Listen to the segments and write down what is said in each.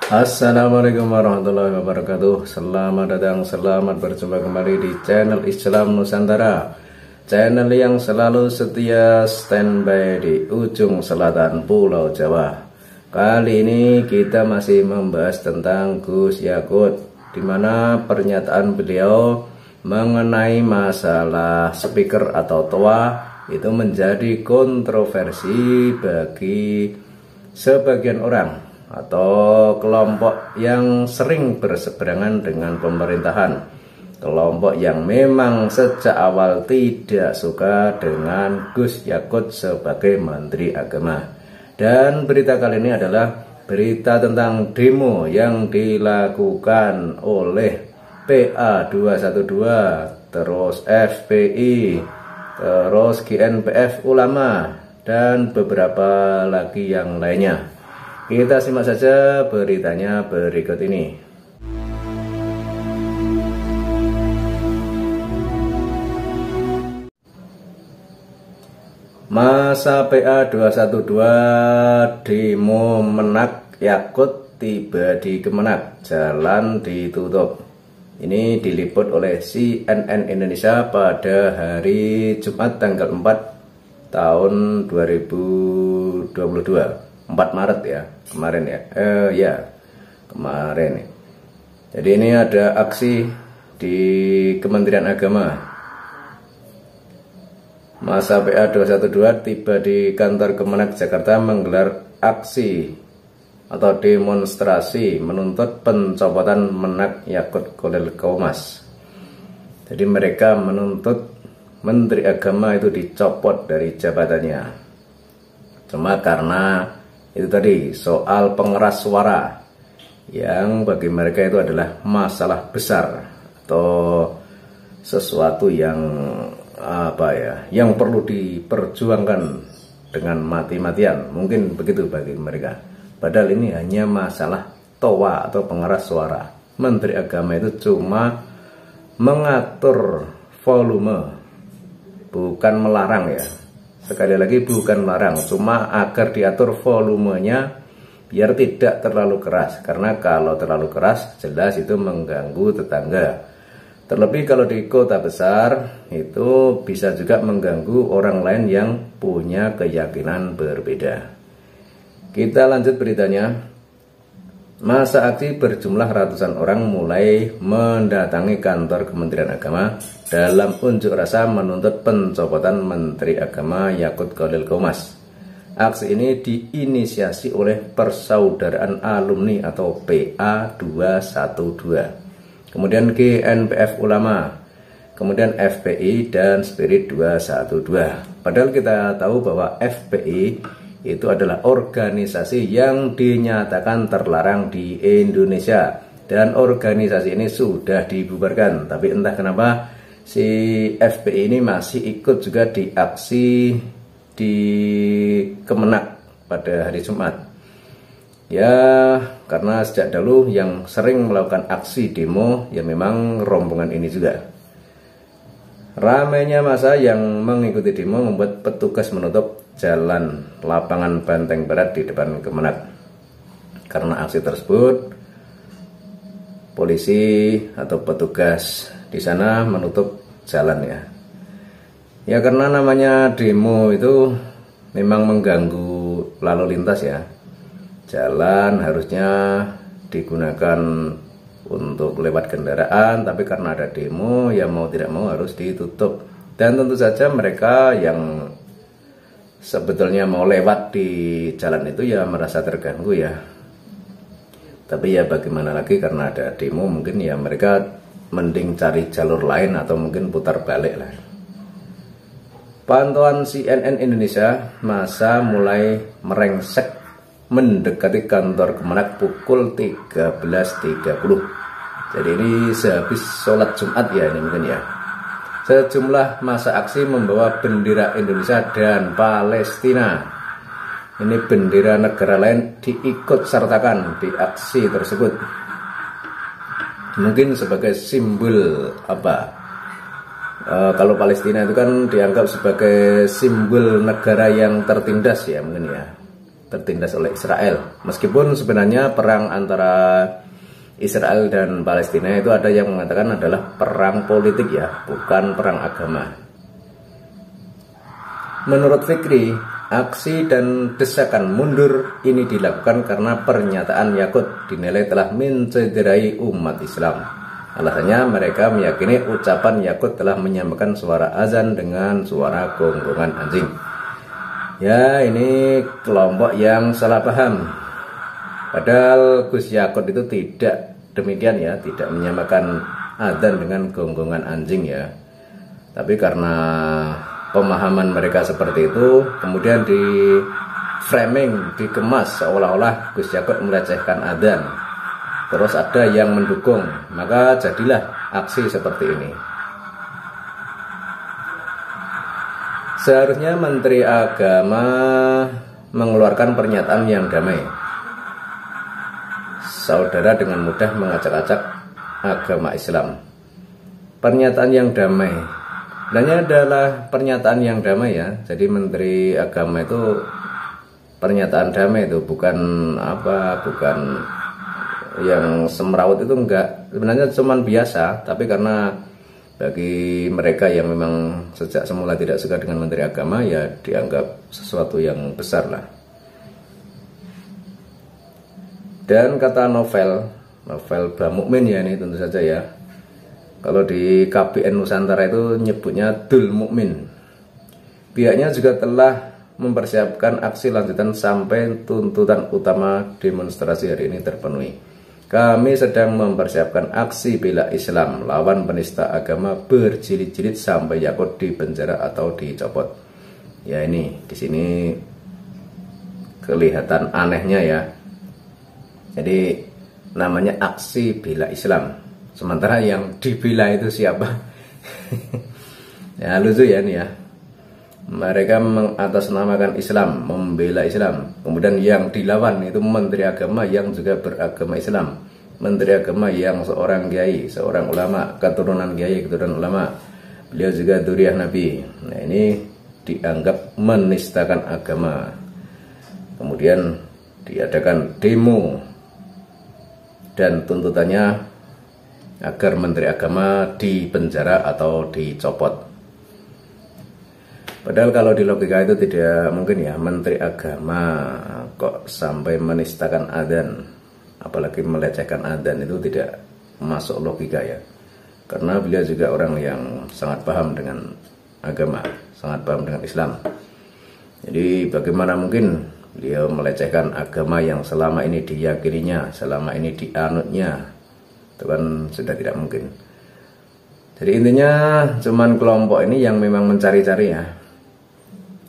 Assalamualaikum warahmatullahi wabarakatuh. Selamat datang, selamat berjumpa kembali di channel Islam Nusantara, channel yang selalu setia standby di ujung selatan Pulau Jawa. Kali ini kita masih membahas tentang Gus Yakut, di mana pernyataan beliau mengenai masalah speaker atau toa itu menjadi kontroversi bagi sebagian orang atau kelompok yang sering berseberangan dengan pemerintahan, kelompok yang memang sejak awal tidak suka dengan Gus Yakut sebagai Menteri Agama. Dan berita kali ini adalah berita tentang demo yang dilakukan oleh PA 212, terus FPI, terus GNPF Ulama, dan beberapa lagi yang lainnya. Kita simak saja beritanya berikut ini. Masa PA 212 demo Menak Yakut tiba di Kemenak, jalan ditutup. Ini diliput oleh CNN Indonesia pada hari Jumat tanggal 4 tahun 2022. 4 Maret ya, kemarin ya, kemarin. Jadi ini ada aksi di Kementerian Agama. Masa PA 212 tiba di kantor Kemenak Jakarta menggelar aksi atau demonstrasi menuntut pencopotan Menak Yakut Kholil Qomas. Jadi mereka menuntut Menteri Agama itu dicopot dari jabatannya. Cuma karena itu tadi soal pengeras suara yang bagi mereka itu adalah masalah besar atau sesuatu yang yang perlu diperjuangkan dengan mati-matian, mungkin begitu bagi mereka. Padahal ini hanya masalah toa atau pengeras suara. Menteri Agama itu cuma mengatur volume, bukan melarang ya. Sekali lagi bukan melarang, cuma agar diatur volumenya biar tidak terlalu keras. Karena kalau terlalu keras jelas itu mengganggu tetangga. Terlebih kalau di kota besar itu bisa juga mengganggu orang lain yang punya keyakinan berbeda. Kita lanjut beritanya. Masa aksi berjumlah ratusan orang mulai mendatangi kantor Kementerian Agama dalam unjuk rasa menuntut pencopotan Menteri Agama Yakut Kholil Qomas. Aksi ini diinisiasi oleh Persaudaraan Alumni atau PA 212, kemudian GNPF Ulama, kemudian FPI dan Spirit 212. Padahal kita tahu bahwa FPI itu adalah organisasi yang dinyatakan terlarang di Indonesia, dan organisasi ini sudah dibubarkan. Tapi entah kenapa si FPI ini masih ikut juga di aksi di Kemenak pada hari Jumat. Ya, karena sejak dulu yang sering melakukan aksi demo ya memang rombongan ini juga. Ramainya masa yang mengikuti demo membuat petugas menutup jalan lapangan Banteng Barat di depan Kemenak. Karena aksi tersebut, polisi atau petugas di sana menutup jalan ya. Ya karena namanya demo itu memang mengganggu lalu lintas ya. Jalan harusnya digunakan untuk lewat kendaraan, tapi karena ada demo ya mau tidak mau harus ditutup. Dan tentu saja mereka yang sebetulnya mau lewat di jalan itu ya merasa terganggu ya. Tapi ya bagaimana lagi, karena ada demo mungkin ya mereka mending cari jalur lain atau mungkin putar balik lah. Pantauan CNN Indonesia, masa mulai merengsek mendekati kantor Kemenak pukul 13.30. Jadi ini sehabis sholat Jumat ya ini mungkin ya. Sejumlah massa aksi membawa bendera Indonesia dan Palestina. Ini bendera negara lain diikut sertakan di aksi tersebut. Mungkin sebagai simbol apa? Kalau Palestina itu kan dianggap sebagai simbol negara yang tertindas ya mungkin ya. tertindas oleh Israel. Meskipun sebenarnya perang antara Israel dan Palestina itu ada yang mengatakan adalah perang politik ya, bukan perang agama. Menurut Fikri, aksi dan desakan mundur ini dilakukan karena pernyataan Yaqut dinilai telah mencederai umat Islam. Alasannya mereka meyakini ucapan Yaqut telah menyamakan suara azan dengan suara gonggongan anjing. Ya, ini kelompok yang salah paham. Padahal Gus Yaqut itu tidak demikian ya, tidak menyamakan azan dengan gonggongan anjing ya. Tapi karena pemahaman mereka seperti itu, kemudian di framing, dikemas seolah-olah Gus Yaqut melecehkan azan. Terus ada yang mendukung, maka jadilah aksi seperti ini. Seharusnya Menteri Agama mengeluarkan pernyataan yang damai. Saudara dengan mudah mengacak-acak agama Islam. Pernyataan yang damai. Sebenarnya adalah pernyataan yang damai ya. Jadi Menteri Agama itu pernyataan damai itu bukan bukan yang semrawut itu enggak, sebenarnya cuman biasa, tapi karena bagi mereka yang memang sejak semula tidak suka dengan Menteri Agama ya dianggap sesuatu yang besar lah. Dan kata novel Mbah Mukmin ya, ini tentu saja ya, kalau di KPN Nusantara itu nyebutnya Dul Mukmin. Pihaknya juga telah mempersiapkan aksi lanjutan sampai tuntutan utama demonstrasi hari ini terpenuhi. Kami sedang mempersiapkan aksi bela Islam lawan penista agama berjilid-jilid sampai Yaqut dipenjara atau dicopot. Ya, ini di sini kelihatan anehnya ya. Jadi namanya aksi bela Islam, sementara yang dibela itu siapa? Ya lucu ya ini ya. Mereka mengatasnamakan Islam, membela Islam. Kemudian yang dilawan itu Menteri Agama yang juga beragama Islam. Menteri Agama yang seorang kiai, seorang ulama, keturunan kiai, keturunan ulama. Beliau juga dzurriyyah Nabi. Nah, ini dianggap menistakan agama. Kemudian diadakan demo dan tuntutannya agar Menteri Agama dipenjara atau dicopot. Padahal kalau di logika itu tidak mungkin ya, Menteri Agama kok sampai menistakan adzan, apalagi melecehkan adzan, itu tidak masuk logika ya. Karena beliau juga orang yang sangat paham dengan agama, sangat paham dengan Islam. Jadi bagaimana mungkin beliau melecehkan agama yang selama ini diyakininya, selama ini dianutnya? Itu kan sudah tidak mungkin. Jadi intinya cuman kelompok ini yang memang mencari-cari ya,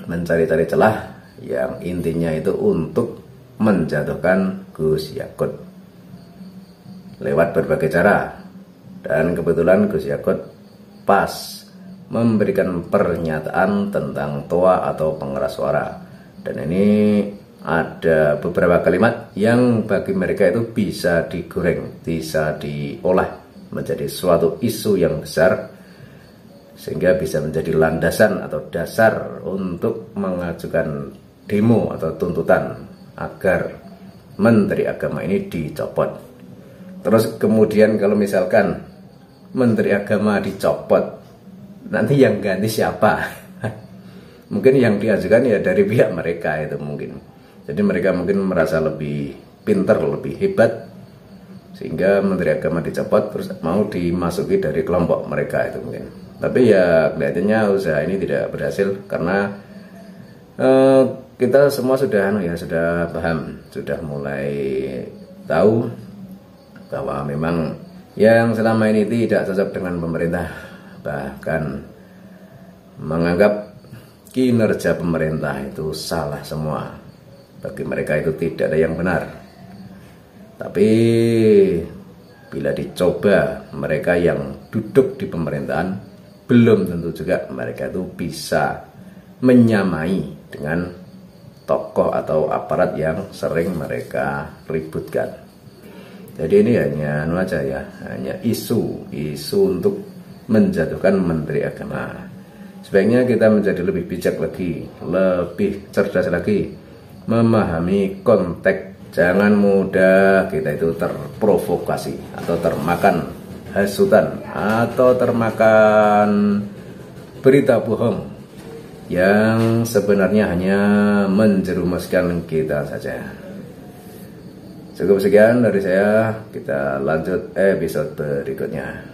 mencari-cari celah yang intinya itu untuk menjatuhkan Gus Yaqut lewat berbagai cara. Dan kebetulan Gus Yaqut pas memberikan pernyataan tentang toa atau pengeras suara, dan ini ada beberapa kalimat yang bagi mereka itu bisa digoreng, bisa diolah menjadi suatu isu yang besar, sehingga bisa menjadi landasan atau dasar untuk mengajukan demo atau tuntutan agar Menteri Agama ini dicopot. Terus kemudian kalau misalkan Menteri Agama dicopot, nanti yang ganti siapa? Mungkin yang diajukan ya dari pihak mereka itu mungkin. Jadi mereka mungkin merasa lebih pintar, lebih hebat, sehingga Menteri Agama dicopot terus mau dimasuki dari kelompok mereka itu mungkin. Tapi ya kelihatannya usaha ini tidak berhasil karena kita semua sudah sudah paham, sudah mulai tahu bahwa memang yang selama ini tidak cocok dengan pemerintah, bahkan menganggap kinerja pemerintah itu salah semua. Bagi mereka itu tidak ada yang benar. Tapi bila dicoba mereka yang duduk di pemerintahan, belum tentu juga mereka itu bisa menyamai dengan tokoh atau aparat yang sering mereka ributkan. Jadi ini hanya hanya isu untuk menjatuhkan Menteri Agama. Sebaiknya kita menjadi lebih bijak lagi, lebih cerdas lagi memahami konteks. Jangan mudah kita itu terprovokasi atau termakan hasutan atau termakan berita bohong yang sebenarnya hanya menjerumuskan kita saja. Cukup sekian dari saya, kita lanjut episode berikutnya.